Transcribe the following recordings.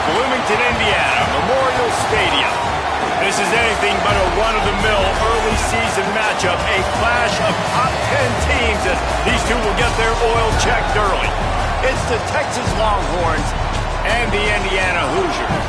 Bloomington, Indiana, Memorial Stadium. This is anything but a run-of-the-mill early season matchup, a clash of top 10 teams as these two will get their oil checked early. It's the Texas Longhorns and the Indiana Hoosiers.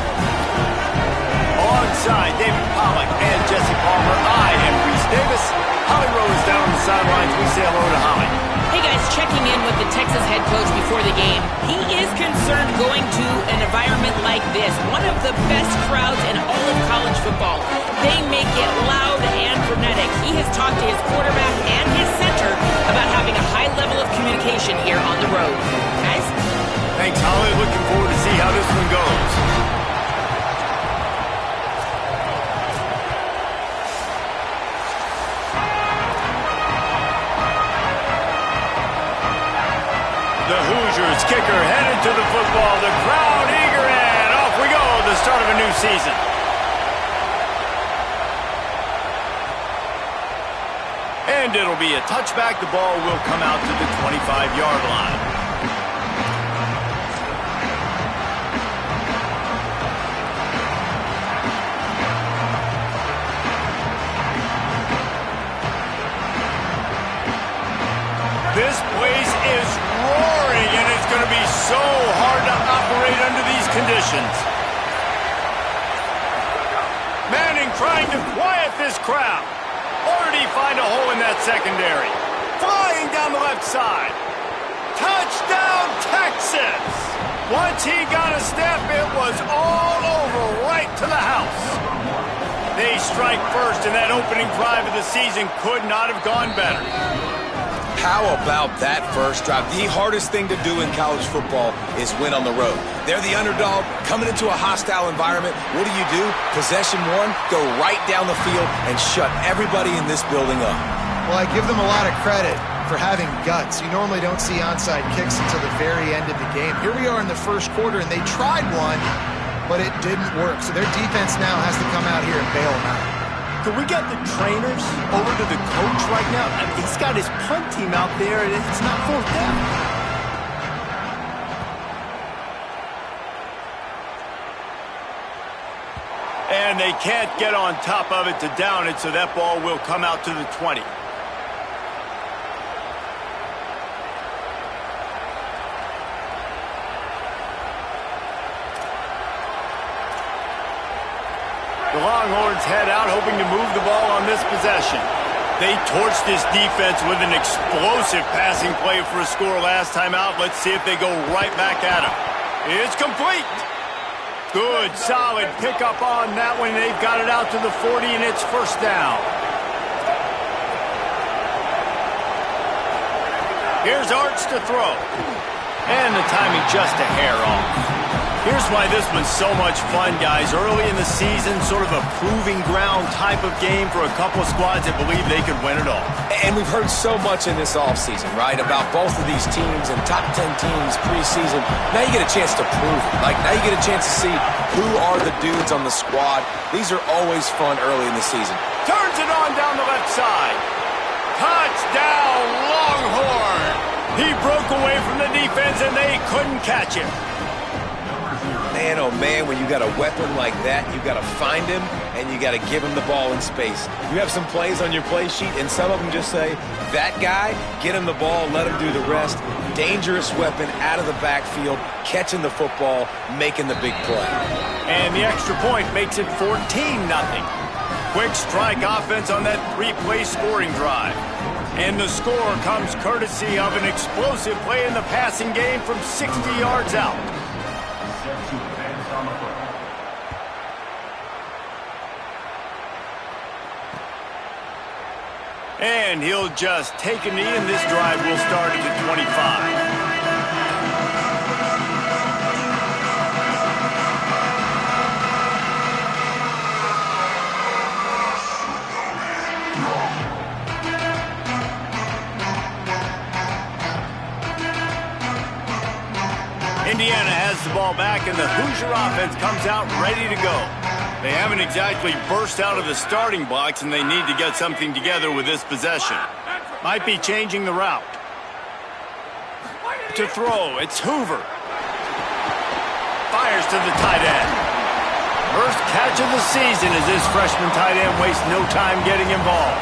Alongside David Pollack and Jesse Palmer, I am Reese Davis. Holly Rowe is down on the sidelines. We say hello to Holly. Hey guys, checking in with the Texas head coach before the game. He is concerned going to an environment like this, one of the best crowds in all of college football. They make it loud and frenetic. He has talked to his quarterback and his center about having a high level of communication here on the road. Guys? Thanks, Holly. Looking forward to see how this one goes. The Hoosiers kicker headed to the football. The crowd eager, and off we go. The start of a new season. And it'll be a touchback. The ball will come out to the 25-yard line. This place is roaring, and it's going to be so hard to operate under these conditions. Manning trying to quiet this crowd. Or did he find a hole in that secondary? Flying down the left side. Touchdown, Texas! Once he got a step, it was all over right to the house. They strike first, and that opening drive of the season could not have gone better. How about that first drive? The hardest thing to do in college football is win on the road. They're the underdog, coming into a hostile environment. What do? Possession one, go right down the field and shut everybody in this building up. Well, I give them a lot of credit for having guts. You normally don't see onside kicks until the very end of the game. Here we are in the first quarter, and they tried one, but it didn't work. So their defense now has to come out here and bail them out. Could we get the trainers over to the coach right now? I mean, he's got his punt team out there, and it's not fourth down. And they can't get on top of it to down it, so that ball will come out to the 20. The Longhorns head out, hoping to move the ball on this possession. They torched this defense with an explosive passing play for a score last time out. Let's see if they go right back at him. It's complete. Good, solid pickup on that one. They've got it out to the 40, and it's first down. Here's Arch to throw. And the timing just a hair off. Here's why this one's so much fun, guys. Early in the season, sort of a proving ground type of game for a couple of squads that believe they could win it all. And we've heard so much in this offseason, right, about both of these teams and top 10 teams preseason. Now you get a chance to prove it. Like, now you get a chance to see who are the dudes on the squad. These are always fun early in the season. Turns it on down the left side. Touchdown, Longhorn. He broke away from the defense, and they couldn't catch him. Man, oh man, when you got a weapon like that, you got to find him and you got to give him the ball in space. You have some plays on your play sheet, and some of them just say, that guy, get him the ball, let him do the rest. Dangerous weapon out of the backfield, catching the football, making the big play. And the extra point makes it 14-0. Quick strike offense on that three-play scoring drive. And the score comes courtesy of an explosive play in the passing game from 60 yards out. And he'll just take a knee, and this drive will start at the 25. Indiana has the ball back, and the Hoosier offense comes out ready to go. They haven't exactly burst out of the starting blocks, and they need to get something together with this possession. Might be changing the route. To throw, it's Hoover. fires to the tight end. First catch of the season as this freshman tight end wastes no time getting involved.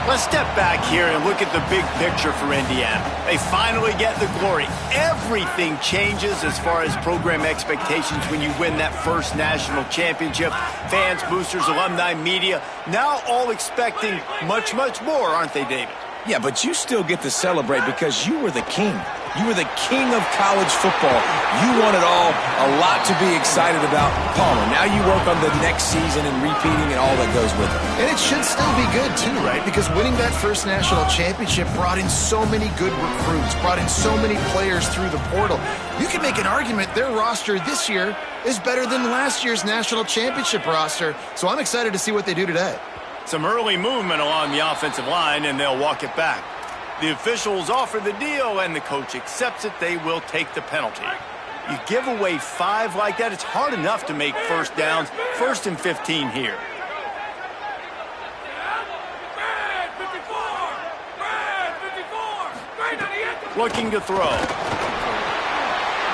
Let's step back here and look at the big picture for Indiana. They finally get the glory. Everything changes as far as program expectations when you win that first national championship. Fans, boosters, alumni, media, now all expecting much, much more, aren't they, David? Yeah, but you still get to celebrate because you were the king. You were the king of college football. You won it all. A lot to be excited about. Palmer, now you work on the next season and repeating and all that goes with it. And it should still be good, too, right? Because winning that first national championship brought in so many good recruits, brought in so many players through the portal. You can make an argument their roster this year is better than last year's national championship roster. So I'm excited to see what they do today. Some early movement along the offensive line, and they'll walk it back. The officials offer the deal, and the coach accepts it. They will take the penalty. You give away 5 like that, it's hard enough to make first downs. 1st and 15 here. Looking to throw.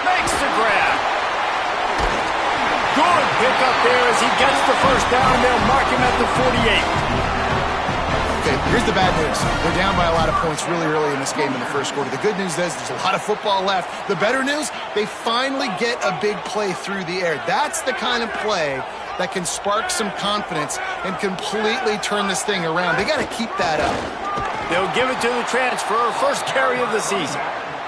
Makes the grab. Good pick up there as he gets the first down, and they'll mark him at the 48. Okay, here's the bad news. They're down by a lot of points really early in this game in the first quarter. The good news is there's a lot of football left. The better news, they finally get a big play through the air. That's the kind of play that can spark some confidence and completely turn this thing around. They got to keep that up. They'll give it to the transfer, first carry of the season.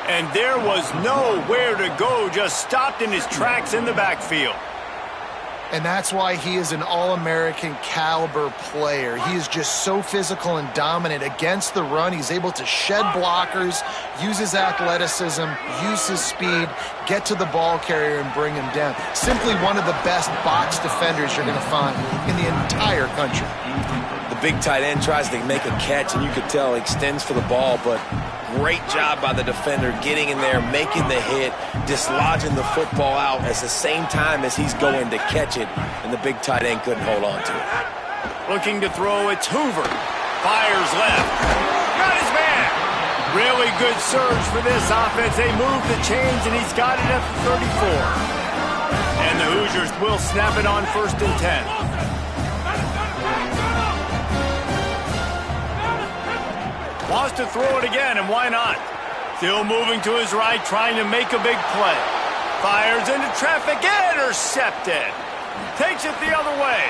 And there was nowhere to go, just stopped in his tracks in the backfield. And that's why he is an All-American caliber player. He is just so physical and dominant against the run. He's able to shed blockers, use his athleticism, use his speed, get to the ball carrier and bring him down. Simply one of the best box defenders you're going to find in the entire country. The big tight end tries to make a catch, and you could tell he extends for the ball, but great job by the defender getting in there, making the hit, dislodging the football out at the same time as he's going to catch it, and the big tight end couldn't hold on to it. Looking to throw, it's Hoover. Fires left. Got his man. Really good surge for this offense. They move the chains, and he's got it at the 34. And the Hoosiers will snap it on 1st and 10. Wants to throw it again, and why not? Still moving to his right, trying to make a big play. Fires into traffic, intercepted. Takes it the other way.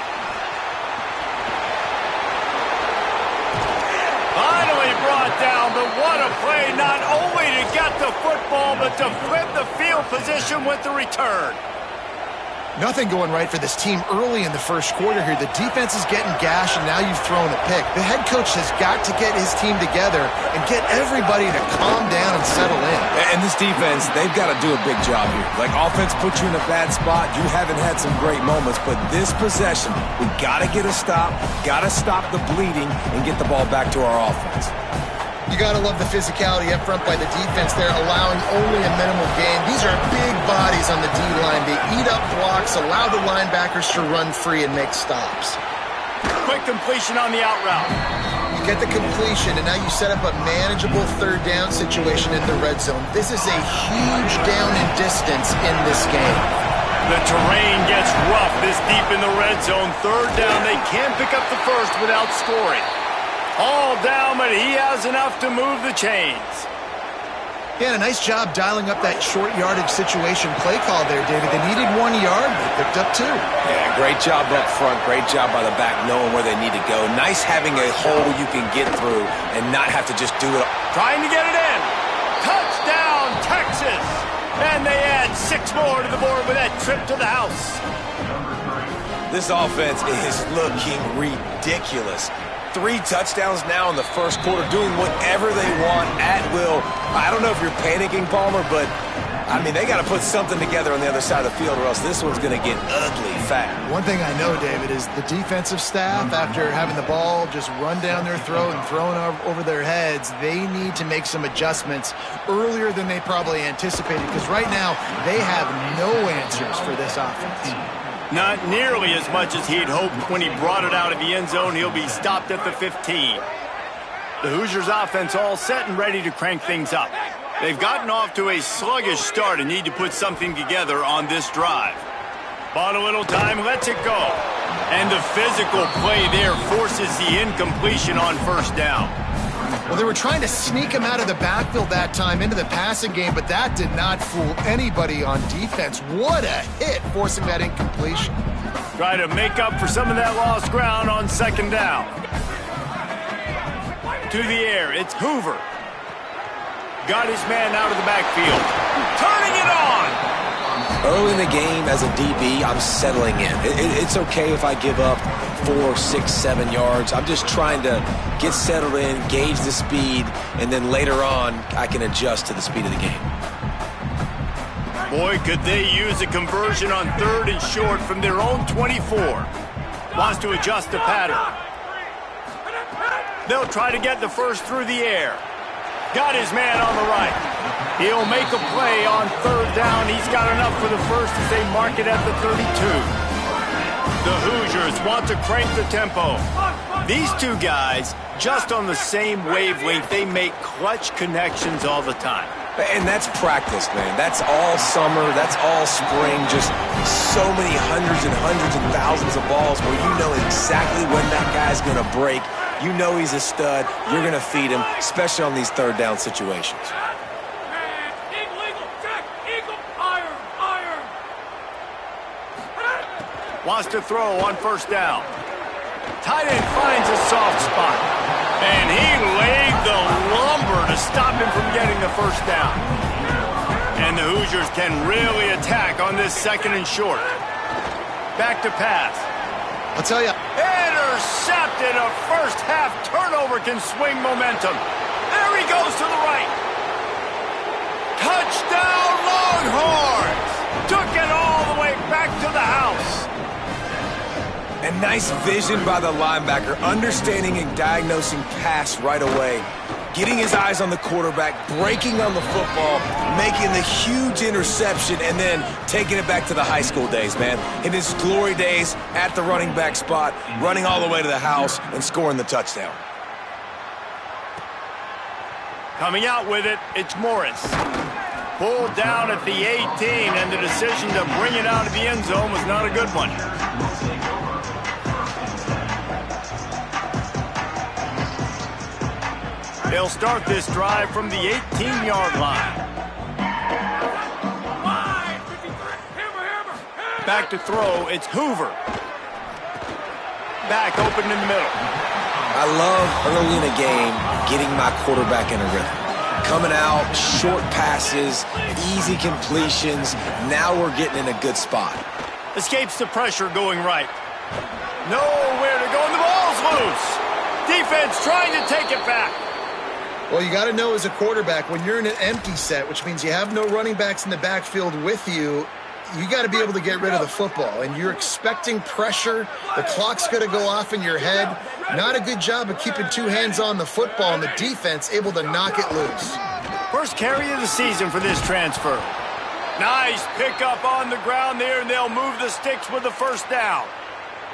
Finally brought down, but what a play, not only to get the football, but to flip the field position with the return. Nothing going right for this team early in the first quarter here. The defense is getting gashed, and now you've thrown a pick. The head coach has got to get his team together and get everybody to calm down and settle in. And this defense, they've got to do a big job here. Like, offense puts you in a bad spot. You haven't had some great moments, but this possession, we got to get a stop, got to stop the bleeding, and get the ball back to our offense. You got to love the physicality up front by the defense there, allowing only a minimal gain. These are big bodies on the D-line. They eat up blocks, allow the linebackers to run free and make stops. Quick completion on the out route. You get the completion, and now you set up a manageable 3rd down situation in the red zone. This is a huge down in distance in this game. The terrain gets rough this deep in the red zone. 3rd down, they can't pick up the first without scoring. All down, but he has enough to move the chains. Yeah, and a nice job dialing up that short yardage situation play call there, David. They needed 1 yard, they picked up 2. Yeah, great job up front. Great job by the back knowing where they need to go. Nice having a hole you can get through and not have to just do it. Trying to get it in. Touchdown, Texas. And they add 6 more to the board with that trip to the house. This offense is looking ridiculous. 3 touchdowns now in the first quarter, doing whatever they want at will. I don't know if you're panicking, Palmer, but, I mean, they got to put something together on the other side of the field or else this one's going to get ugly fast. One thing I know, David, is the defensive staff, after having the ball just run down their throat and thrown over their heads, they need to make some adjustments earlier than they probably anticipated, because right now they have no answers for this offense. Not nearly as much as he'd hoped when he brought it out of the end zone. He'll be stopped at the 15. The Hoosiers offense all set and ready to crank things up. They've gotten off to a sluggish start and need to put something together on this drive. Bought a little time, lets it go. And the physical play there forces the incompletion on first down. Well, they were trying to sneak him out of the backfield that time into the passing game, but that did not fool anybody on defense. What a hit, forcing that incompletion. Try to make up for some of that lost ground on second down. To the air, it's Hoover. Got his man out of the backfield. Turning it on! Early in the game, as a DB, I'm settling in. It's okay if I give up 4, 6, 7 yards. I'm just trying to get settled in, gauge the speed, and then later on, I can adjust to the speed of the game. Boy, could they use a conversion on 3rd and short from their own 24. Wants to adjust the pattern. They'll try to get the first through the air. Got his man on the right. He'll make a play on 3rd down. He's got enough for the first as they mark it at the 32. The Hoosiers want to crank the tempo. These two guys, just on the same wavelength, they make clutch connections all the time. And that's practice, man. That's all summer. That's all spring. Just so many hundreds and thousands of balls where you know exactly when that guy's going to break. You know he's a stud. You're going to feed him, especially on these 3rd down situations. Wants to throw on 1st down. Tight end finds a soft spot. And he laid the lumber to stop him from getting the 1st down. And the Hoosiers can really attack on this 2nd and short. Back to pass. I'll tell you. Intercepted. A first-half turnover can swing momentum. There he goes to the right. Touchdown, Longhorns. Took it all the way back to the house. And nice vision by the linebacker, understanding and diagnosing pass right away. Getting his eyes on the quarterback, breaking on the football, making the huge interception, and then taking it back to the high school days, man. In his glory days at the running back spot, running all the way to the house and scoring the touchdown. Coming out with it, it's Morris. Pulled down at the 18, and the decision to bring it out of the end zone was not a good one. They'll start this drive from the 18-yard line. Back to throw, it's Hoover. Back open in the middle. I love early in a game getting my quarterback in a rhythm. Coming out, short passes, easy completions. Now we're getting in a good spot. Escapes the pressure going right. Nowhere to go, and the ball's loose. Defense trying to take it back. Well, you got to know as a quarterback, when you're in an empty set, which means you have no running backs in the backfield with you, you got to be able to get rid of the football. And you're expecting pressure. The clock's going to go off in your head. Not a good job of keeping two hands on the football, and the defense able to knock it loose. First carry of the season for this transfer. Nice pickup on the ground there, and they'll move the sticks with the 1st down.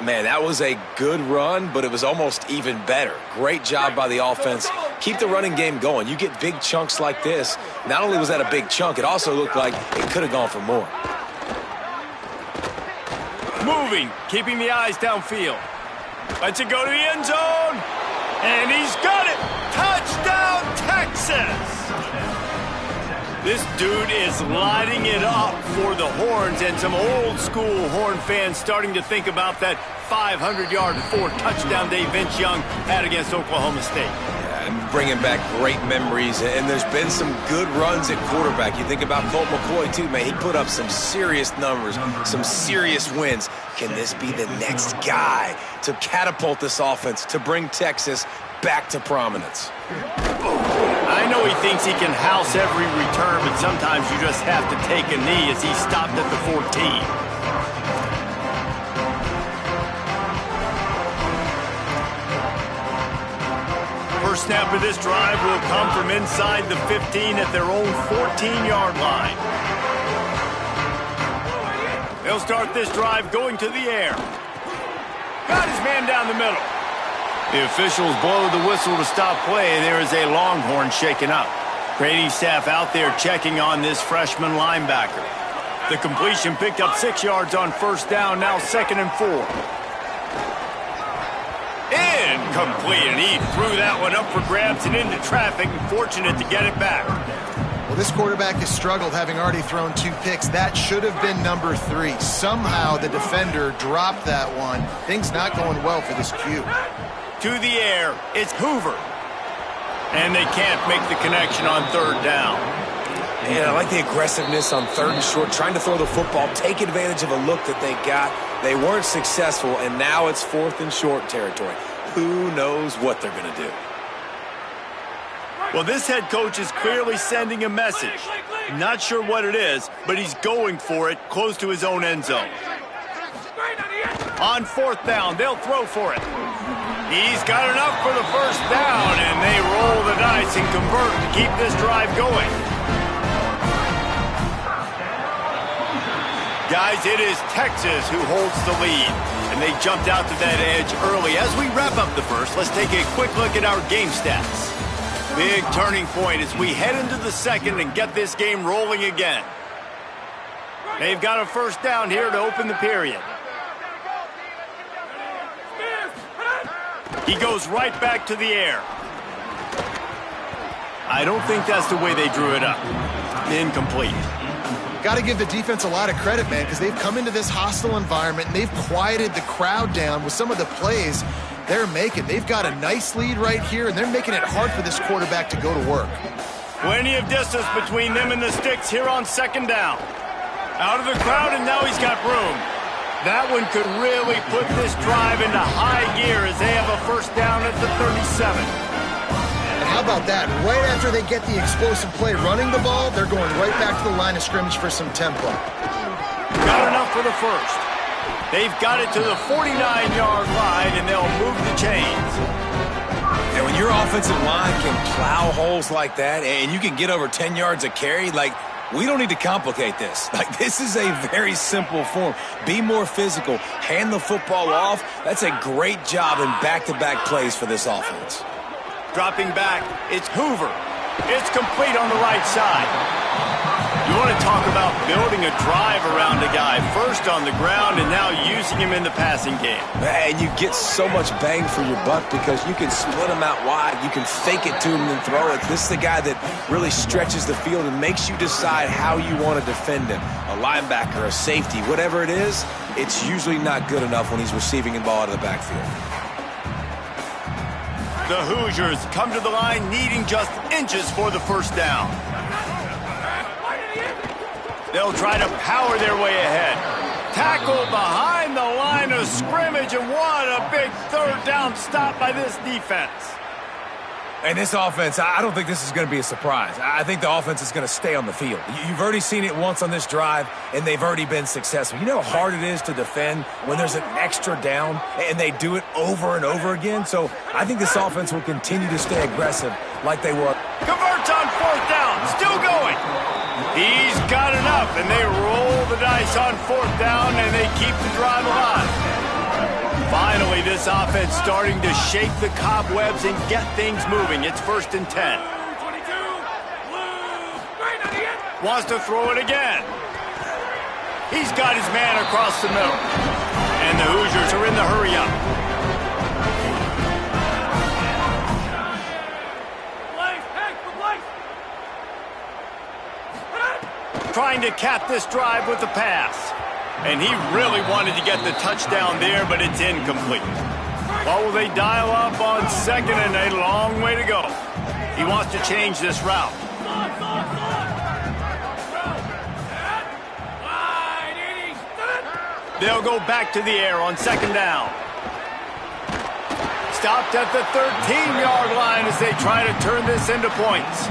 Man, that was a good run, but it was almost even better. Great job by the offense. Keep the running game going. You get big chunks like this. Not only was that a big chunk, it also looked like it could have gone for more. Moving, keeping the eyes downfield. Lets it go to the end zone. And he's got it. Touchdown, Texas. This dude is lighting it up for the Horns, and some old-school Horn fans starting to think about that 500-yard, 4-touchdown day Vince Young had against Oklahoma State. Yeah, bringing back great memories, and there's been some good runs at quarterback. You think about Colt McCoy, too, man. He put up some serious numbers, some serious wins. Can this be the next guy to catapult this offense, to bring Texas back to prominence? I know he thinks he can house every return, but sometimes you just have to take a knee as he stopped at the 14. First snap of this drive will come from inside the 15 at their own 14-yard line. They'll start this drive going to the air. Got his man down the middle. The officials blow the whistle to stop play. There is a Longhorn shaken up. Grading staff out there checking on this freshman linebacker. The completion picked up 6 yards on first down, now 2nd and 4. Incomplete, and he threw that one up for grabs and into traffic, and fortunate to get it back. Well, this quarterback has struggled, having already thrown 2 picks. That should have been number 3. Somehow the defender dropped that one. Things not going well for this Q. To the air, it's Hoover. And they can't make the connection on 3rd down. Man, I like the aggressiveness on 3rd and short, trying to throw the football, take advantage of a look that they got. They weren't successful, and now it's 4th and short territory. Who knows what they're going to do? Well, this head coach is clearly sending a message. Not sure what it is, but he's going for it close to his own end zone. On 4th down, they'll throw for it. He's got enough for the first down, and they roll the dice and convert to keep this drive going. Guys, it is Texas who holds the lead, and they jumped out to that edge early. As we wrap up the first, let's take a quick look at our game stats. Big turning point as we head into the second and get this game rolling again. They've got a first down here to open the period. He goes right back to the air. I don't think that's the way they drew it up. Incomplete. Got to give the defense a lot of credit, man, because they've come into this hostile environment and they've quieted the crowd down with some of the plays they're making. They've got a nice lead right here, and they're making it hard for this quarterback to go to work. Plenty of distance between them and the sticks here on 2nd down. Out of the crowd, and now he's got room. That one could really put this drive into high gear as they have a first down at the 37. And how about that? Right after they get the explosive play running the ball, they're going right back to the line of scrimmage for some tempo. Got enough for the first. They've got it to the 49-yard line, and they'll move the chains. And when your offensive line can plow holes like that, and you can get over 10 yards a carry, like, we don't need to complicate this. Like, this is a very simple form. Be more physical. Hand the football off. That's a great job in back-to-back plays for this offense. Dropping back, it's Hoover. It's complete on the right side. You want to talk about building a drive around a guy. First on the ground and now using him in the passing game. And you get so much bang for your buck because you can split him out wide. You can fake it to him and throw it. This is the guy that really stretches the field and makes you decide how you want to defend him. A linebacker, a safety, whatever it is, it's usually not good enough when he's receiving the ball out of the backfield. The Hoosiers come to the line needing just inches for the first down. They'll try to power their way ahead. Tackle behind the line of scrimmage, and what a big 3rd down stop by this defense. And this offense, I don't think this is going to be a surprise. I think the offense is going to stay on the field. You've already seen it once on this drive, and they've already been successful. You know how hard it is to defend when there's an extra down, and they do it over and over again? So I think this offense will continue to stay aggressive like they were. Converts on 4th down, still going. He's got enough, and they roll the dice on 4th down, and they keep the drive alive. Finally, this offense starting to shake the cobwebs and get things moving. It's 1st and 10. Wants to throw it again. He's got his man across the middle. And the Hoosiers are in the hurry-up. Trying to cap this drive with the pass. And he really wanted to get the touchdown there, but it's incomplete. What will they dial up on 2nd and a long way to go? He wants to change this route. They'll go back to the air on 2nd down. Stopped at the 13-yard line as they try to turn this into points.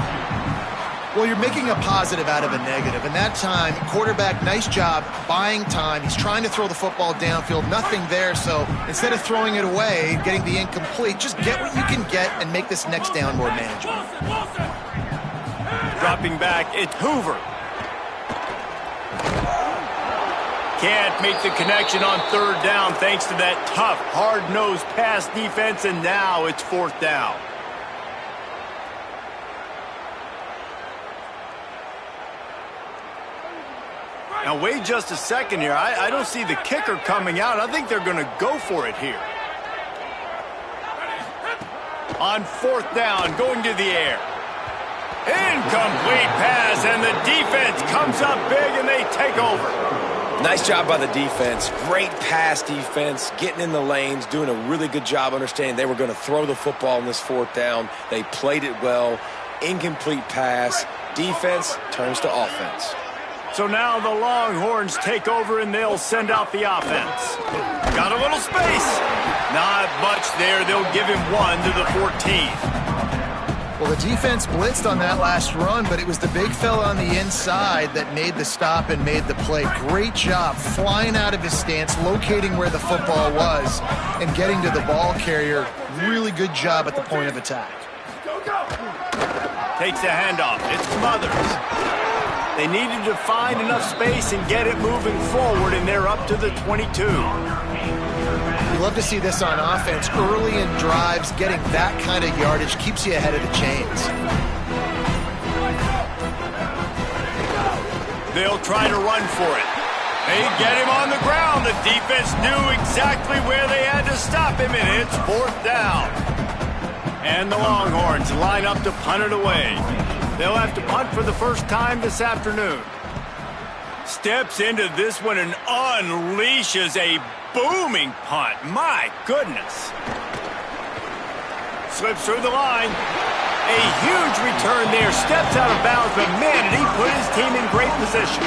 Well, you're making a positive out of a negative, and that time, quarterback, nice job buying time. He's trying to throw the football downfield, nothing there, so instead of throwing it away, getting the incomplete, just get what you can get and make this next down more manageable. Dropping back, it's Hoover. Can't make the connection on 3rd down thanks to that tough, hard-nosed pass defense, and now it's 4th down. Now, wait just a second here. I don't see the kicker coming out. I think they're going to go for it here. On 4th down, going to the air. Incomplete pass, and the defense comes up big, and they take over. Nice job by the defense. Great pass defense, getting in the lanes, doing a really good job understanding they were going to throw the football in this 4th down. They played it well. Incomplete pass. Defense turns to offense. So now the Longhorns take over, and they'll send out the offense. Got a little space. Not much there. They'll give him 1 to the 14th. Well, the defense blitzed on that last run, but it was the big fella on the inside that made the stop and made the play. Great job flying out of his stance, locating where the football was, and getting to the ball carrier. Really good job at the point of attack. Takes a handoff. It's Smothers. They needed to find enough space and get it moving forward, and they're up to the 22. You love to see this on offense. Early in drives, getting that kind of yardage keeps you ahead of the chains. They'll try to run for it. They get him on the ground. The defense knew exactly where they had to stop him, and it's 4th down. And the Longhorns line up to punt it away. They'll have to punt for the first time this afternoon. Steps into this one and unleashes a booming punt. My goodness. Slips through the line. A huge return there. Steps out of bounds, but man, did he put his team in great position.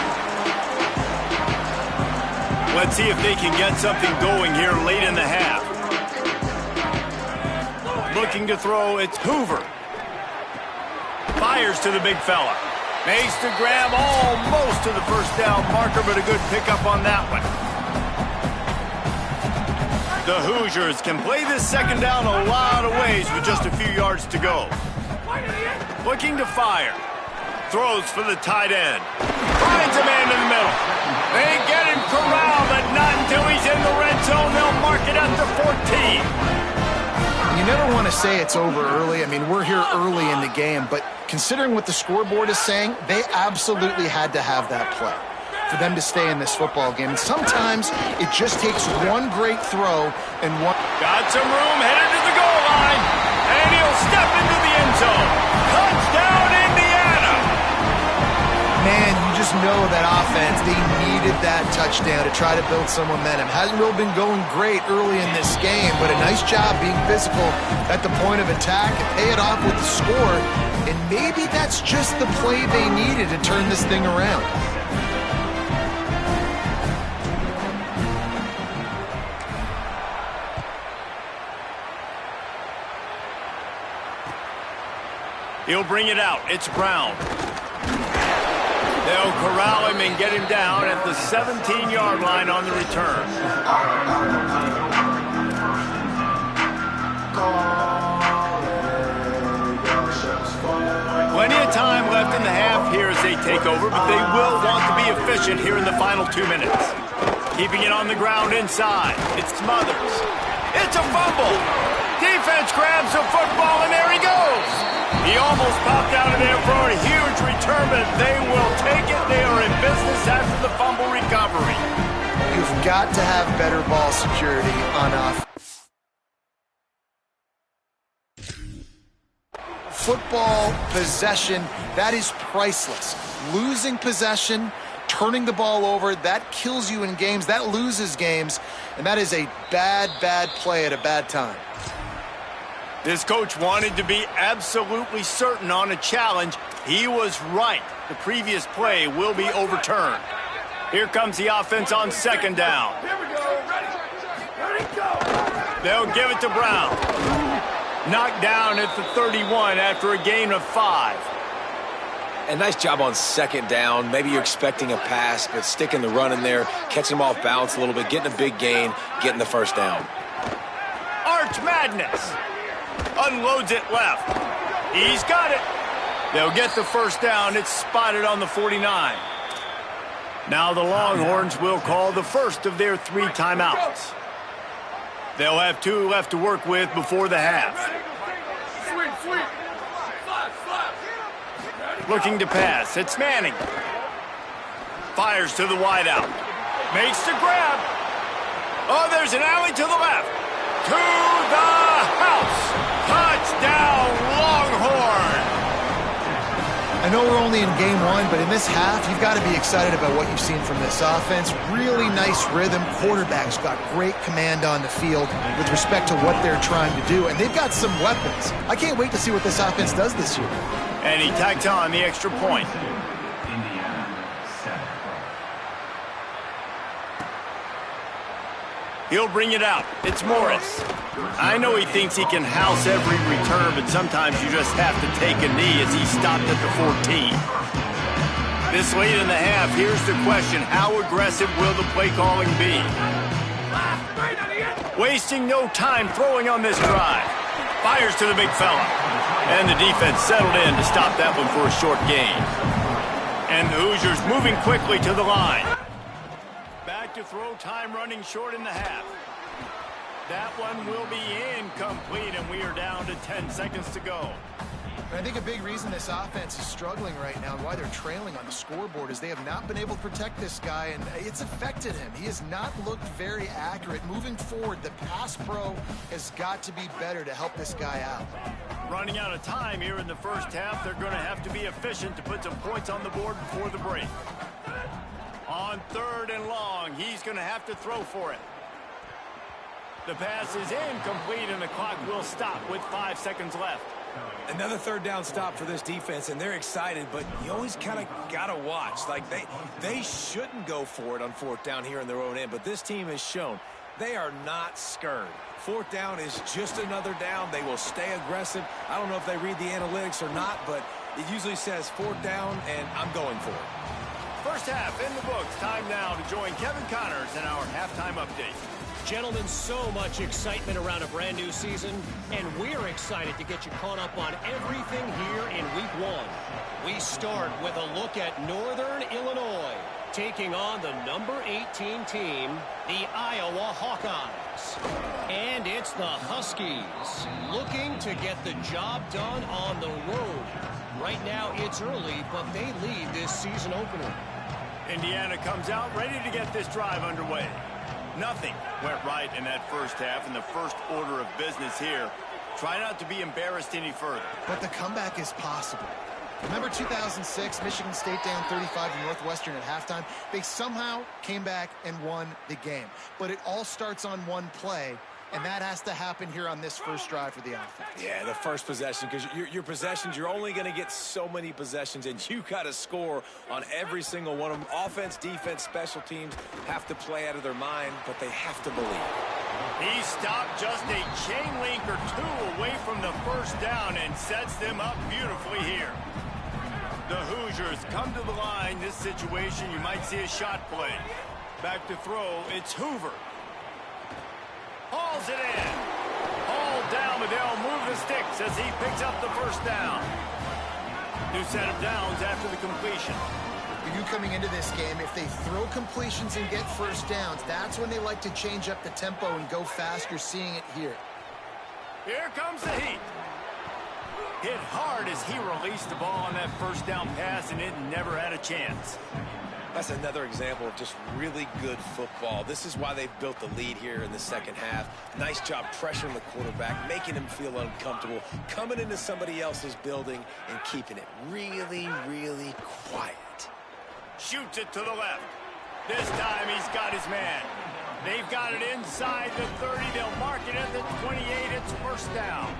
Let's see if they can get something going here late in the half. Looking to throw, it's Hoover. Fires to the big fella. Makes the grab almost to the first down marker, but a good pickup on that one. The Hoosiers can play this second down a lot of ways with just a few yards to go. Looking to fire. Throws for the tight end. Finds a man in the middle. They get him corralled, but not until he's in the red zone. They'll mark it at the 14. You never want to say it's over early. I mean, we're here early in the game, but considering what the scoreboard is saying, they absolutely had to have that play for them to stay in this football game. And sometimes it just takes one great throw and one... Got some room, headed to the goal line, and he'll step into the end zone. Touchdown, Indiana! Man, you just know that offense, they needed that touchdown to try to build some momentum. Hasn't really been going great early in this game, but a nice job being physical at the point of attack and pay it off with the score. And maybe that's just the play they needed to turn this thing around. He'll bring it out. It's Brown. They'll corral him and get him down at the 17-yard line on the return. Plenty of time left in the half here as they take over, but they will want to be efficient here in the final 2 minutes. Keeping it on the ground inside. It's Smothers. It's a fumble. Defense grabs the football, and there he goes. He almost popped out of there for a huge return, but they will take it. They are in business after the fumble recovery. You've got to have better ball security on offense. Football possession, that is priceless. Losing possession, turning the ball over, that kills you in games, that loses games, and that is a bad, bad play at a bad time. This coach wanted to be absolutely certain on a challenge. He was right. The previous play will be overturned. Here comes the offense on second down. Here we go. Ready, go. They'll give it to Brown. Knocked down at the 31 after a gain of 5. And nice job on second down. Maybe you're expecting a pass, but sticking the run in there, catching them off balance a little bit, getting a big gain, getting the first down. Arch Madness. Unloads it left. He's got it. They'll get the first down. It's spotted on the 49. Now the Longhorns will call the first of their 3 timeouts. They'll have 2 left to work with before the half. Looking to pass. It's Manning. Fires to the wideout. Makes the grab. Oh, there's an alley to the left. To the house. Touchdown, Longhorn. I know we're only in game one, but in this half, you've got to be excited about what you've seen from this offense. Really nice rhythm. Quarterback's got great command on the field with respect to what they're trying to do, and they've got some weapons. I can't wait to see what this offense does this year. And he tacked on the extra point. He'll bring it out. It's Morris. I know he thinks he can house every return, but sometimes you just have to take a knee as he stopped at the 14. This late in the half, here's the question. How aggressive will the play calling be? Wasting no time throwing on this drive. Fires to the big fella. And the defense settled in to stop that one for a short gain. And the Hoosiers moving quickly to the line. Back to throw, time running short in the half. That one will be incomplete, and we are down to 10 seconds to go. I think a big reason this offense is struggling right now and why they're trailing on the scoreboard is they have not been able to protect this guy, and it's affected him. He has not looked very accurate. Moving forward, the pass pro has got to be better to help this guy out. Running out of time here in the first half, they're going to have to be efficient to put some points on the board before the break. On 3rd and long, he's going to have to throw for it. The pass is incomplete, and the clock will stop with 5 seconds left. Another 3rd down stop for this defense, and they're excited, but you always kind of got to watch. Like, they shouldn't go for it on 4th down here in their own end, but this team has shown they are not scared. 4th down is just another down. They will stay aggressive. I don't know if they read the analytics or not, but it usually says 4th down, and I'm going for it. First half in the books. Time now to join Kevin Connors in our halftime update. Gentlemen, so much excitement around a brand new season, and we're excited to get you caught up on everything here in week 1. We start with a look at Northern Illinois, taking on the number 18 team, the Iowa Hawkeyes. And it's the Huskies looking to get the job done on the road. Right now it's early, but they lead this season opener. Indiana comes out ready to get this drive underway. Nothing went right in that first half, and the first order of business here. Try not to be embarrassed any further. But the comeback is possible. Remember 2006, Michigan State down 35 to Northwestern at halftime? They somehow came back and won the game. But it all starts on one play, and that has to happen here on this first drive for the offense. Yeah, the first possession, because your possessions, you're only going to get so many possessions, and you got to score on every single one of them. Offense, defense, special teams have to play out of their mind, but they have to believe. He stopped just a chain link or two away from the first down and sets them up beautifully here. The Hoosiers come to the line. This situation, you might see a shot play. Back to throw, it's Hoover. Hauls it in. Hauled down, but they'll move the sticks as he picks up the first down. New set of downs after the completion. You knew coming into this game, if they throw completions and get first downs, that's when they like to change up the tempo and go fast. You're seeing it here. Here comes the heat. Hit hard as he released the ball on that first down pass, and it never had a chance. That's another example of just really good football. This is why they've built the lead here in the second half. Nice job pressuring the quarterback, making him feel uncomfortable, coming into somebody else's building and keeping it really, really quiet. Shoots it to the left. This time he's got his man. They've got it inside the 30. They'll mark it at the 28. It's first down.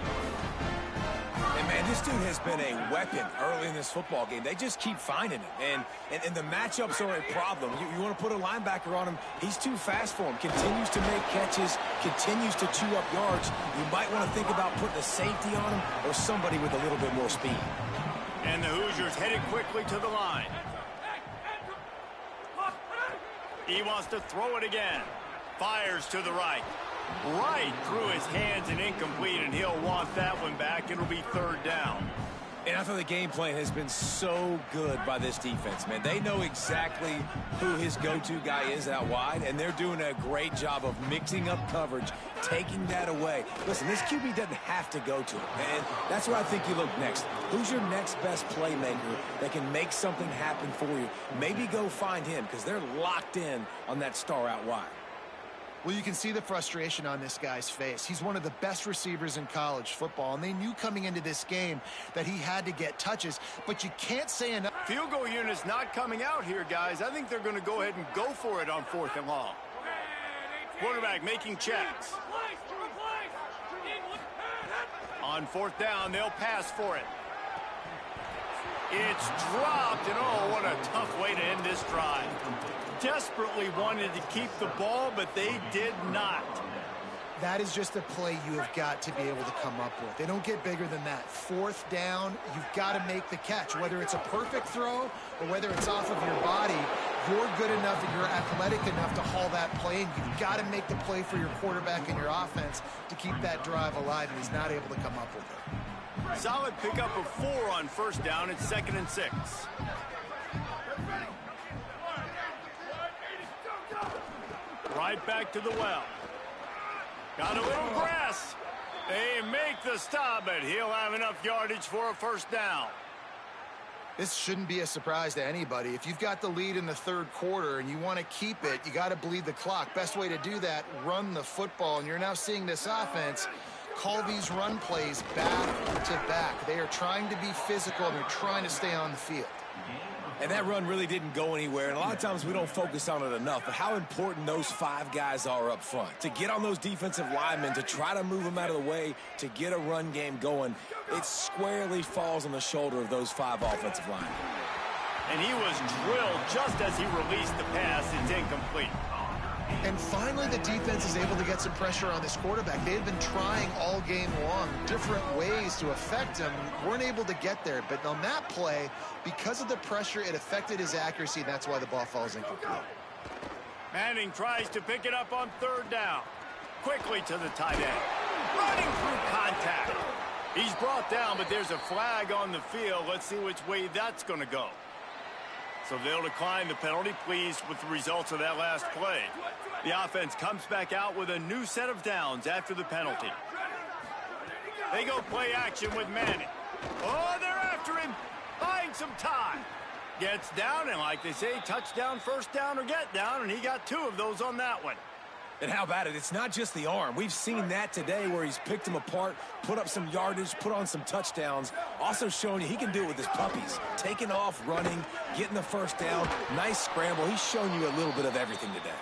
And, man, this dude has been a weapon early in this football game. They just keep finding him. And the matchups are a problem. You want to put a linebacker on him, he's too fast for him. Continues to make catches, continues to chew up yards. You might want to think about putting a safety on him or somebody with a little bit more speed. And the Hoosiers headed quickly to the line. He wants to throw it again. Fires to the right. Right through his hands and incomplete, and he'll want that one back. It'll be third down. And I thought the game plan has been so good by this defense, man. They know exactly who his go-to guy is out wide, and they're doing a great job of mixing up coverage, taking that away. Listen, this QB doesn't have to go to him, and that's where I think you look next. Who's your next best playmaker that can make something happen for you? Maybe go find him, because they're locked in on that star out wide. Well, you can see the frustration on this guy's face. He's one of the best receivers in college football, and they knew coming into this game that he had to get touches, but you can't say enough. Field goal unit's not coming out here, guys. I think they're going to go ahead and go for it on 4th and long. Quarterback making checks. On 4th down, they'll pass for it. It's dropped, and oh, what a tough way to end this drive. Desperately wanted to keep the ball, but they did not. That is just a play you have got to be able to come up with. They don't get bigger than that. 4th down, you've got to make the catch. Whether it's a perfect throw or whether it's off of your body, you're good enough and you're athletic enough to haul that play, and you've got to make the play for your quarterback and your offense to keep that drive alive, and he's not able to come up with it. Solid pickup of 4 on 1st down. It's 2nd and 6. Right back to the well. Got a little grass. They make the stop, but he'll have enough yardage for a 1st down. This shouldn't be a surprise to anybody. If you've got the lead in the 3rd quarter and you want to keep it, you got to bleed the clock. Best way to do that, run the football. And you're now seeing this offense call these run plays back to back. They are trying to be physical, and they're trying to stay on the field. And that run really didn't go anywhere. And a lot of times we don't focus on it enough, but how important those 5 guys are up front. To get on those defensive linemen, to try to move them out of the way, to get a run game going, it squarely falls on the shoulder of those 5 offensive linemen. And he was drilled just as he released the pass. It's incomplete. And finally, the defense is able to get some pressure on this quarterback. They've been trying all game long different ways to affect him. Weren't able to get there. But on that play, because of the pressure, it affected his accuracy. That's why the ball falls incomplete. Manning tries to pick it up on 3rd down. Quickly to the tight end. Running through contact. He's brought down, but there's a flag on the field. Let's see which way that's going to go. So they'll decline the penalty, pleased with the results of that last play. The offense comes back out with a new set of downs after the penalty. They go play action with Manning. Oh, they're after him, buying some time. Gets down, and like they say, touchdown, 1st down, or get down, and he got 2 of those on that one. And how about it? It's not just the arm. We've seen that today where he's picked them apart, put up some yardage, put on some touchdowns. Also showing you he can do it with his puppies. Taking off, running, getting the 1st down. Nice scramble. He's shown you a little bit of everything today.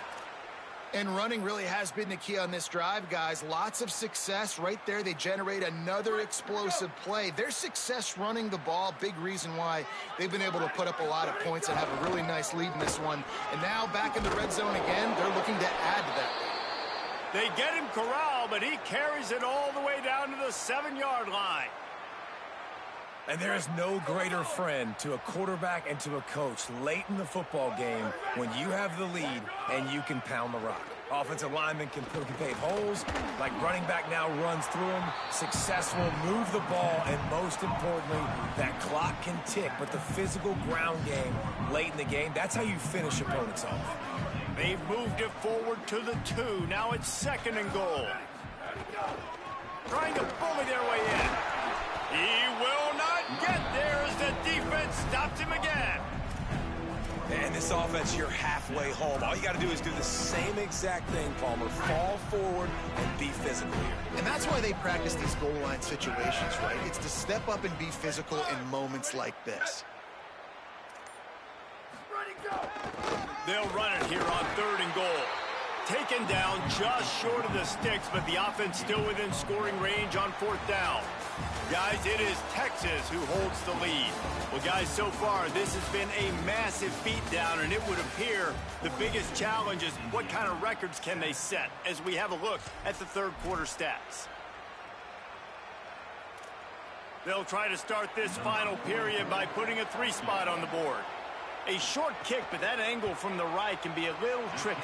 And running really has been the key on this drive, guys. Lots of success right there. They generate another explosive play. Their success running the ball, big reason why they've been able to put up a lot of points and have a really nice lead in this one. And now back in the red zone again, they're looking to add to that. They get him corralled, but he carries it all the way down to the 7-yard line. And there is no greater friend to a quarterback and to a coach late in the football game when you have the lead and you can pound the rock. Offensive linemen can pave holes, like running back now runs through them, successful, move the ball, and most importantly, that clock can tick. But the physical ground game late in the game, that's how you finish opponents off. They've moved it forward to the 2. Now it's 2nd and goal. Trying to bully their way in. He will not get there as the defense stops him again. And this offense, you're halfway home. All you got to do is do the same exact thing, Palmer. Fall forward and be physical here. And that's why they practice these goal line situations, right? It's to step up and be physical in moments like this. They'll run it here on 3rd and goal. Taken down just short of the sticks, but the offense still within scoring range on 4th down. Guys, it is Texas who holds the lead. Well, guys, so far, this has been a massive beatdown, and it would appear the biggest challenge is what kind of records can they set as we have a look at the 3rd quarter stats. They'll try to start this final period by putting a 3 spot on the board. A short kick, but that angle from the right can be a little tricky.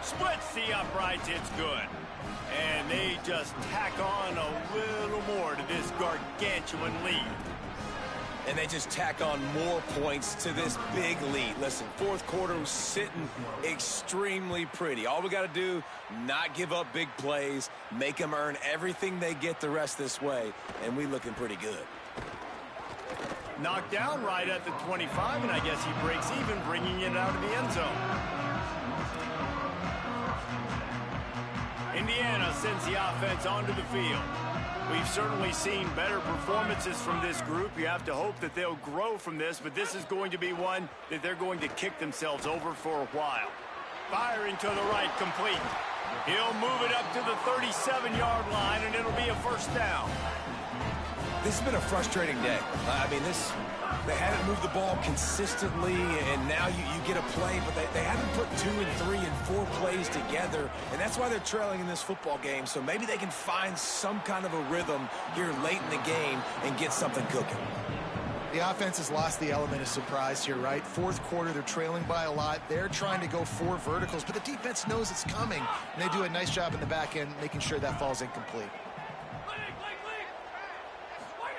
Splits the uprights, it's good. And they just tack on a little more to this gargantuan lead. and they just tack on more points to this big lead. Listen, fourth quarter was sitting extremely pretty. All we got to do, not give up big plays, make them earn everything they get the rest this way, and we looking pretty good. Knocked down right at the 25, and I guess he breaks even, bringing it out of the end zone. Indiana sends the offense onto the field. We've certainly seen better performances from this group. You have to hope that they'll grow from this, but this is going to be one that they're going to kick themselves over for a while. Firing to the right, complete. He'll move it up to the 37-yard line, and it'll be a first down. This has been a frustrating day. They haven't moved the ball consistently, and now you get a play, but they haven't put 2 and 3 and 4 plays together, and that's why they're trailing in this football game. So maybe they can find some kind of a rhythm here late in the game and get something cooking. The offense has lost the element of surprise here, right? Fourth quarter, they're trailing by a lot. They're trying to go 4 verticals, but the defense knows it's coming, and they do a nice job in the back end making sure that falls incomplete.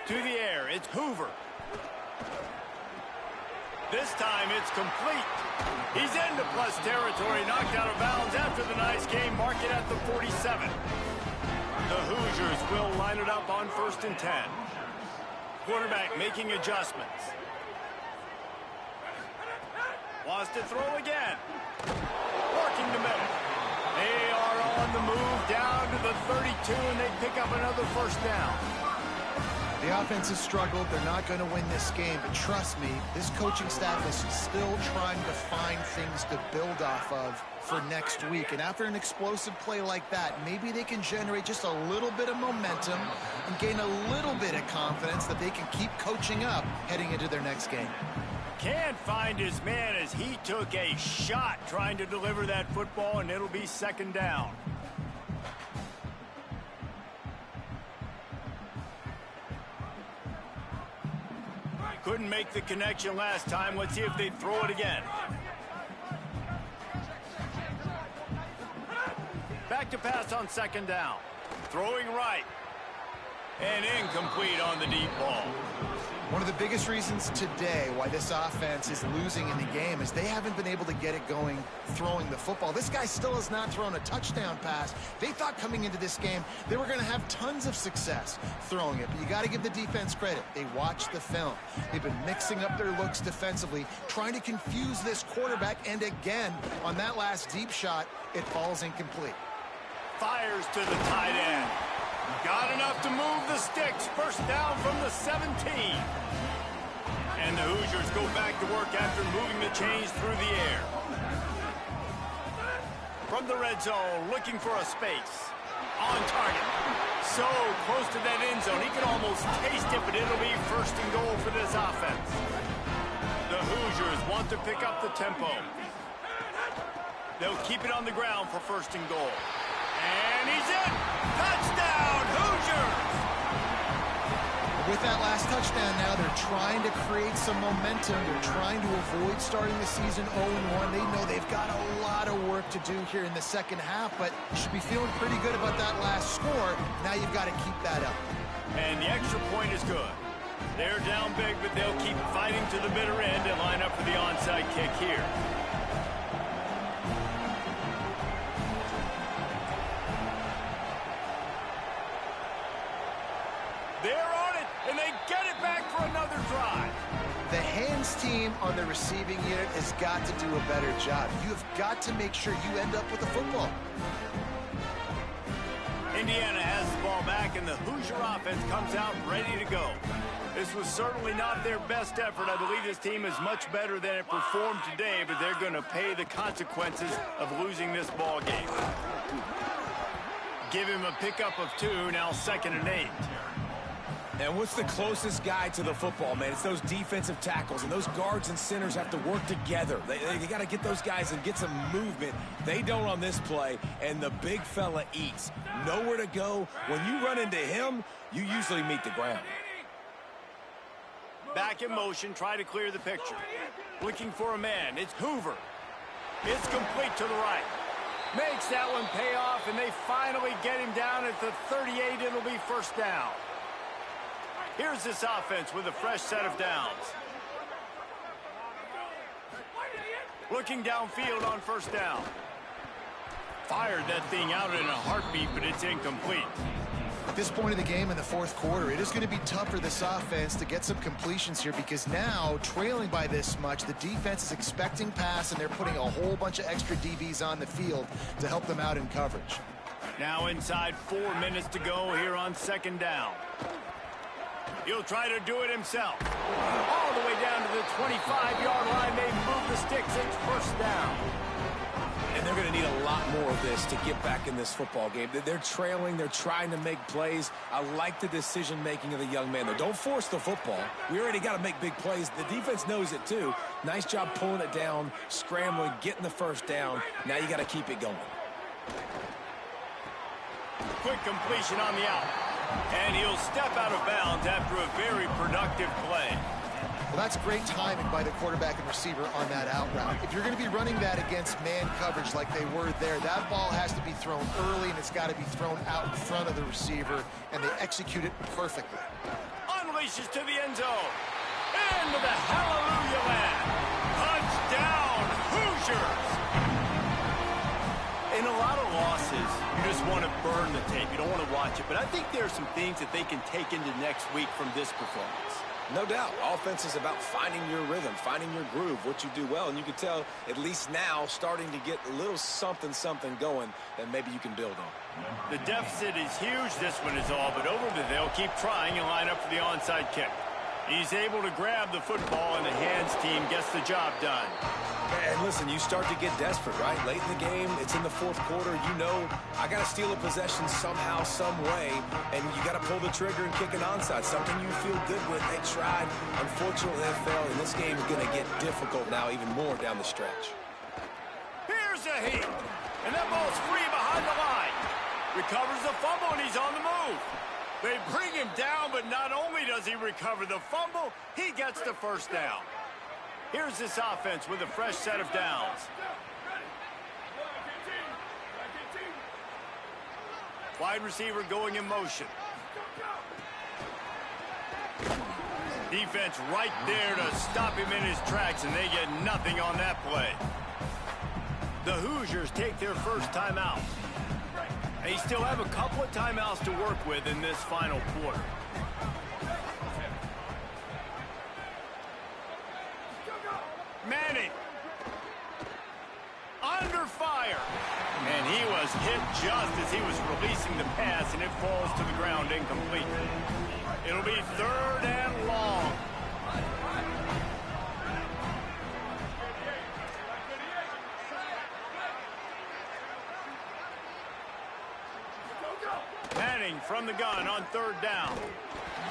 To the air, it's Hoover. This time it's complete. He's into plus territory, knocked out of bounds after the nice game. Mark it at the 47. The Hoosiers will line it up on 1st and 10. Quarterback making adjustments. Wants to throw again. Working the middle. They are on the move down to the 32, and they pick up another first down. The offense has struggled. They're not going to win this game, but trust me, this coaching staff is still trying to find things to build off of for next week. And after an explosive play like that, maybe they can generate just a little bit of momentum and gain a little bit of confidence that they can keep coaching up heading into their next game. Can't find his man as he took a shot trying to deliver that football, and it'll be 2nd down. Couldn't make the connection last time. Let's see if they throw it again. Back to pass on 2nd down. Throwing right. And incomplete on the deep ball. One of the biggest reasons today why this offense is losing in the game is they haven't been able to get it going throwing the football. This guy still has not thrown a touchdown pass. They thought coming into this game they were going to have tons of success throwing it, but you got to give the defense credit. They watched the film. They've been mixing up their looks defensively, trying to confuse this quarterback, and again, on that last deep shot, it falls incomplete. Fires to the tight end. Got enough to move the sticks. First down from the 17. And the Hoosiers go back to work after moving the chains through the air. From the red zone, looking for a space. On target. So close to that end zone, he can almost taste it, but it'll be 1st and goal for this offense. The Hoosiers want to pick up the tempo. They'll keep it on the ground for 1st and goal. And he's in! Touchdown, Hoosiers! With that last touchdown now, they're trying to create some momentum. They're trying to avoid starting the season 0-1. They know they've got a lot of work to do here in the second half, but you should be feeling pretty good about that last score. Now you've got to keep that up. And the extra point is good. They're down big, but they'll keep fighting to the bitter end and line up for the onside kick here. They're on it, and they get it back for another drive. The hands team on the receiving unit has got to do a better job. You have got to make sure you end up with the football. Indiana has the ball back, and the Hoosier offense comes out ready to go. This was certainly not their best effort. I believe this team is much better than it performed today, but they're going to pay the consequences of losing this ball game. Give him a pickup of 2, now 2nd and 8. And what's the closest guy to the football, man? It's those defensive tackles, and those guards and centers have to work together. They got to get those guys and get some movement. They don't on this play, and the big fella eats. Nowhere to go. When you run into him, you usually meet the ground. Back in motion, try to clear the picture. Looking for a man. It's Hoover. It's complete to the right. Makes that one pay off, and they finally get him down at the 38. It'll be 1st down. Here's this offense with a fresh set of downs. Looking downfield on first down. Fired that thing out in a heartbeat, but it's incomplete. At this point of the game in the fourth quarter, it is going to be tough for this offense to get some completions here because now, trailing by this much, the defense is expecting pass, and they're putting a whole bunch of extra DBs on the field to help them out in coverage. Now inside 4 minutes to go here on second down. He'll try to do it himself. All the way down to the 25-yard line. They move the sticks. It's first down. And they're going to need a lot more of this to get back in this football game. They're trailing. They're trying to make plays. I like the decision-making of the young man, though. Don't force the football. We already got to make big plays. The defense knows it, too. Nice job pulling it down, scrambling, getting the first down. Now you got to keep it going. Quick completion on the out. And he'll step out of bounds after a very productive play. Well, that's great timing by the quarterback and receiver on that out route. If you're going to be running that against man coverage like they were there, that ball has to be thrown early, and it's got to be thrown out in front of the receiver, and they execute it perfectly. Unleashes to the end zone. Into the hallelujah land. Touchdown, Hoosiers! In a lot of losses, you just want to burn the tape. You don't want to watch it. But I think there are some things that they can take into next week from this performance. No doubt. Offense is about finding your rhythm, finding your groove, what you do well. And you can tell, at least now, starting to get a little something going that maybe you can build on. The deficit is huge. This one is all but over, but they'll keep trying and line up for the onside kick. He's able to grab the football, and the hands team gets the job done. And listen, you start to get desperate, right? Late in the game, it's in the fourth quarter. You know, I got to steal a possession somehow, some way, and you got to pull the trigger and kick an onside, something you feel good with. They tried. Unfortunately, they failed, and this game is going to get difficult now even more down the stretch. Here's a heat, and that ball's free behind the line. Recovers the fumble, and he's on the move. They bring him down, but not only does he recover the fumble, he gets the first down. Here's this offense with a fresh set of downs. Wide receiver going in motion. Defense right there to stop him in his tracks, and they get nothing on that play. The Hoosiers take their first timeout. They still have a couple of timeouts to work with in this final quarter. Manning. Under fire. And he was hit just as he was releasing the pass, and it falls to the ground incomplete. It'll be third and long. Manning from the gun on third down.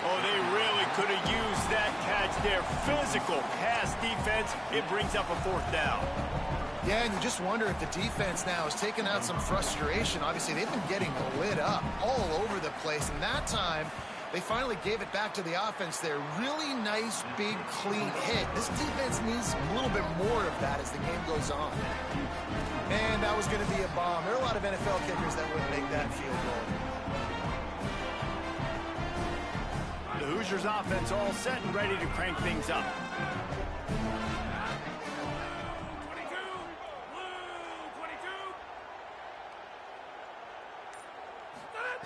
Oh, they really could have used that catch there. Physical pass defense. It brings up a fourth down. Yeah, and you just wonder if the defense now has taken out some frustration. Obviously, they've been getting lit up all over the place, and that time they finally gave it back to the offense there. Really nice, big, clean hit. This defense needs a little bit more of that as the game goes on. Man, that was going to be a bomb. There are a lot of NFL kickers that wouldn't make that field goal. The Hoosiers offense all set and ready to crank things up.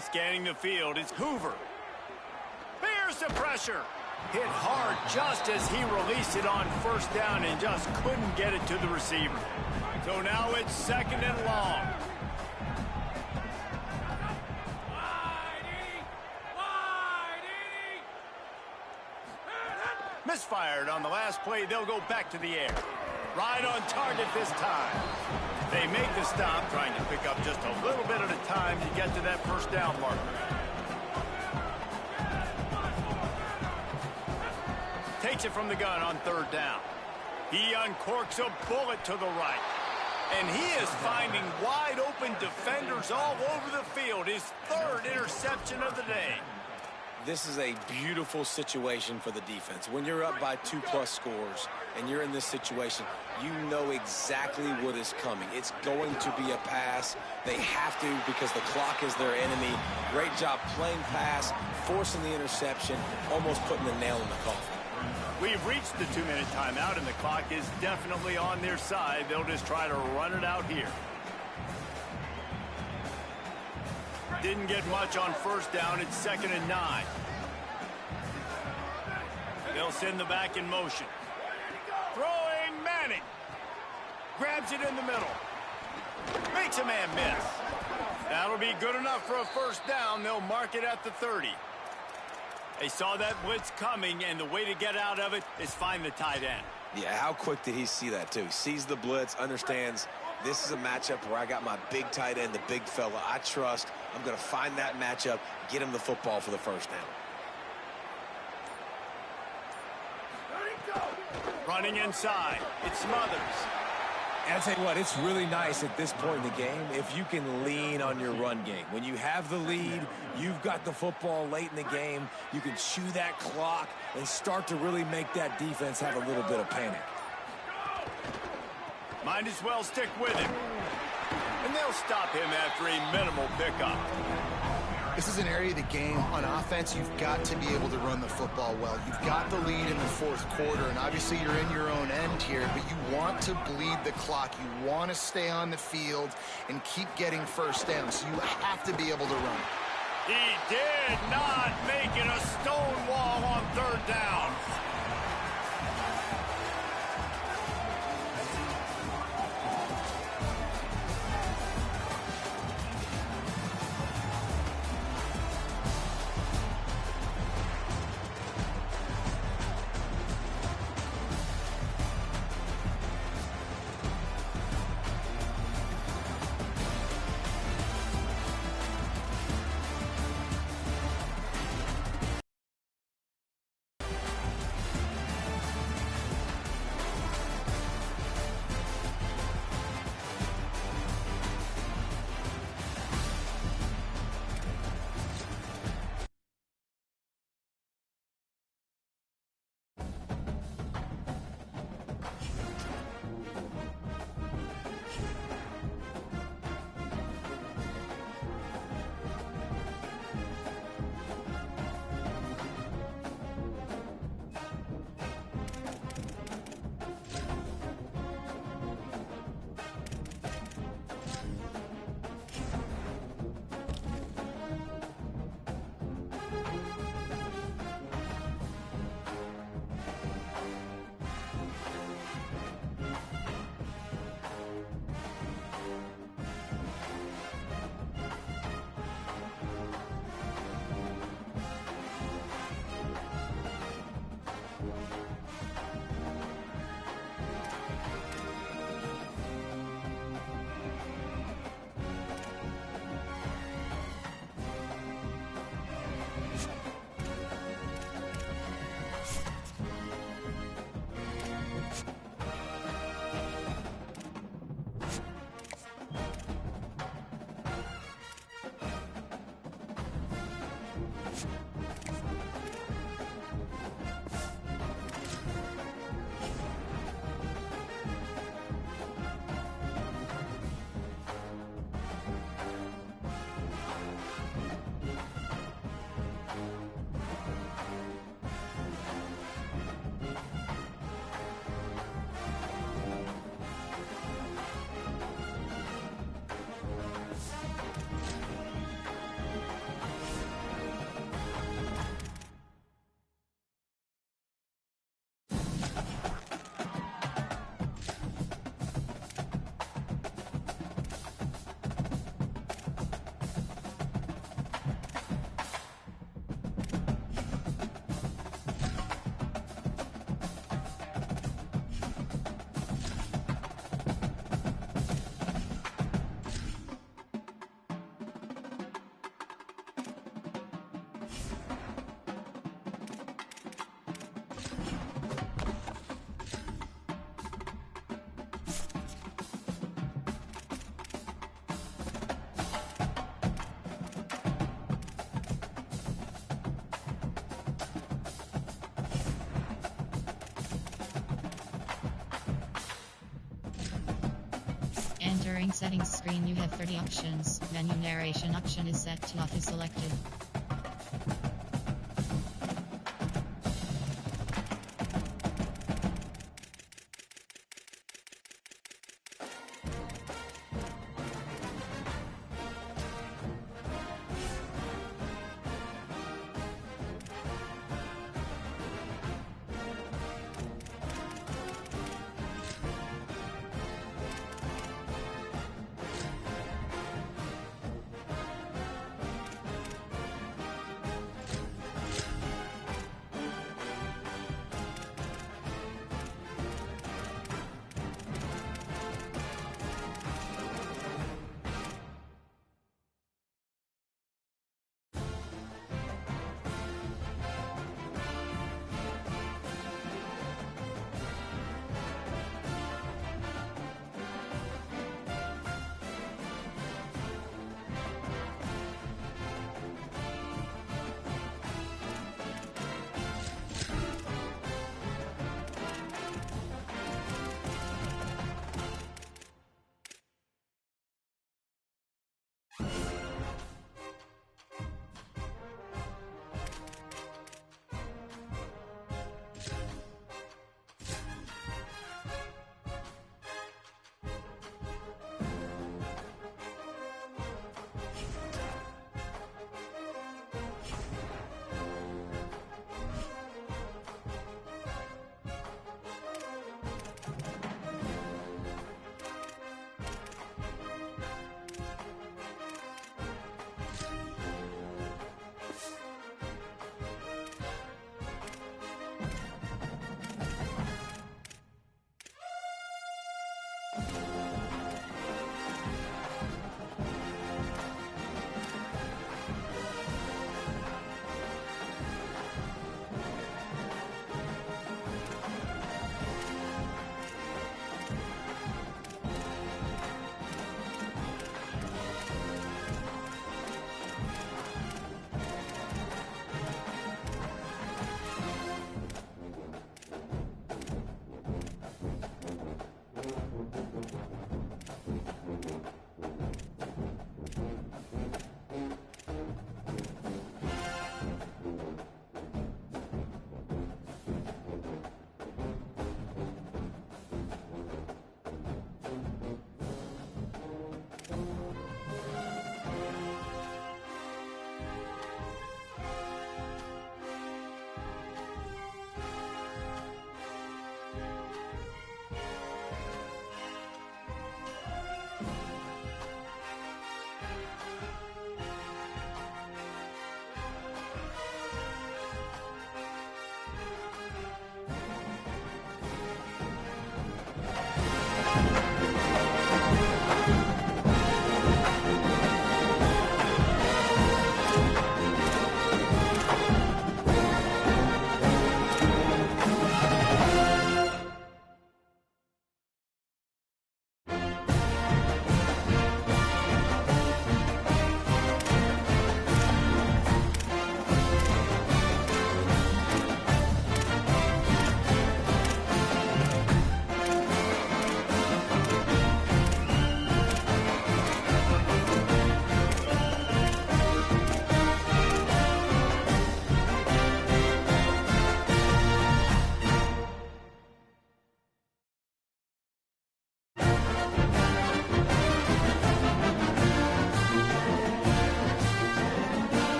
Scanning the field is Hoover. Here's the pressure. Hit hard just as he released it on first down and just couldn't get it to the receiver. So now it's second and long. Misfired on the last play. They'll go back to the air. Right on target this time. They make the stop, trying to pick up just a little bit at a time to get to that first down marker. Takes it from the gun on third down. He uncorks a bullet to the right. And he is finding wide open defenders all over the field. His third interception of the day. This is a beautiful situation for the defense. When you're up by 2+ scores and you're in this situation, you know exactly what is coming. It's going to be a pass. They have to because the clock is their enemy. Great job playing pass, forcing the interception, almost putting the nail in the coffin. We've reached the 2-minute timeout, and the clock is definitely on their side. They'll just try to run it out here. Didn't get much on first down. It's 2nd and 9. They'll send the back in motion. Throwing Manning. Grabs it in the middle. Makes a man miss. That'll be good enough for a first down. They'll mark it at the 30. They saw that blitz coming, and the way to get out of it is find the tight end. Yeah, how quick did he see that, too? He sees the blitz, understands this is a matchup where I got my big tight end, the big fella I trust. I'm going to find that matchup, get him the football for the first down. Running inside. It Smothers. And I'll tell you what, it's really nice at this point in the game if you can lean on your run game. When you have the lead, you've got the football late in the game, you can chew that clock and start to really make that defense have a little bit of panic. Might as well stick with him. And they'll stop him after a minimal pickup. This is an area of the game on offense you've got to be able to run the football well. You've got the lead in the fourth quarter, and obviously you're in your own end here, but you want to bleed the clock. You want to stay on the field and keep getting first down, so you have to be able to run. He did not make it a stone wall on third down. During settings screen you have 30 options. Menu narration option is set to off is selected.